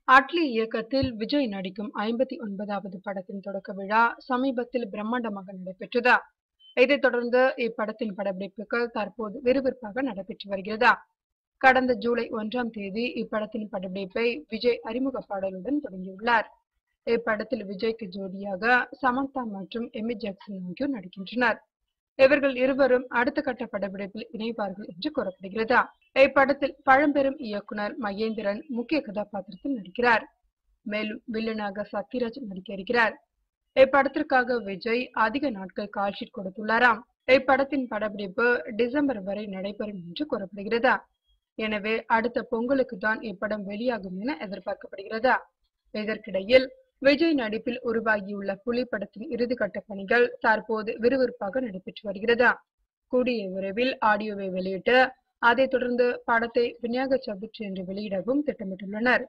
அட்லி இயக்கத்தில் விஜய் நடிக்கும் 59வது படத்தின் தொடக்க விழா சமீபத்தில் பிரம்மாண்டமாக நடைபெற்றது. இதைத் தொடர்ந்து இப்படத்தின் படப்பிடிப்புகள் தற்போது விறுவிறுப்பாக நடைபெற்று வருகிறது. கடந்த ஜூலை 1ஆம் தேதி இப்படத்தின் படப்பிடிப்பை விஜய் அறிமுக பாடலுடன் தொடங்கியுள்ளார். இப்படத்தில் விஜய்க்கு ஜோடியாக சமந்தா மற்றும் எமி ஜாக்சன் ஆகியோர் நடிக்கின்றனர். இவர்கள் இருவரும் அடுத்த கட்ட படப்பிடிப்பில் இணைவார்கள் என்று கூறப்படுகிறது. இப்படத்தில் பழம்பெரும் இயக்குனர் மகேந்திரன் முக்கிய கதாபாத்திரத்தில் நடிக்கிறார். மேலும் வில்லனாக சத்யராஜ் நடிக்க இருக்கிறார். இப்படத்திற்காக விஜய் அதிக நாட்கள் கால்ஷீட் கொடுத்துள்ளாராம். இப்படத்தின் படப்பிடிப்பு டிசம்பர் வரை நடைபெறும் என்று கூறப்படுகிறது. எனவே அடுத்த பொங்கலுக்கு தான் இப்படம் வெளியாகும் என எதிர்பார்க்கப்படுகிறது. இதற்கிடையில் விஜய் நடிப்பில் உருவாகியுள்ள புலி படத்தின் இறுதிக்கட்ட பணிகள் தற்போது விறுவிறுப்பாக நடைபெற்று வருகிறது. கூடிய விரைவில் ஆடியோவை வெளியிட்டு அதைத் தொடர்ந்து படத்தை விநாயகர் சதுர்த்தி என்று வெளியிடவும் திட்டமிட்டுள்ளனர்.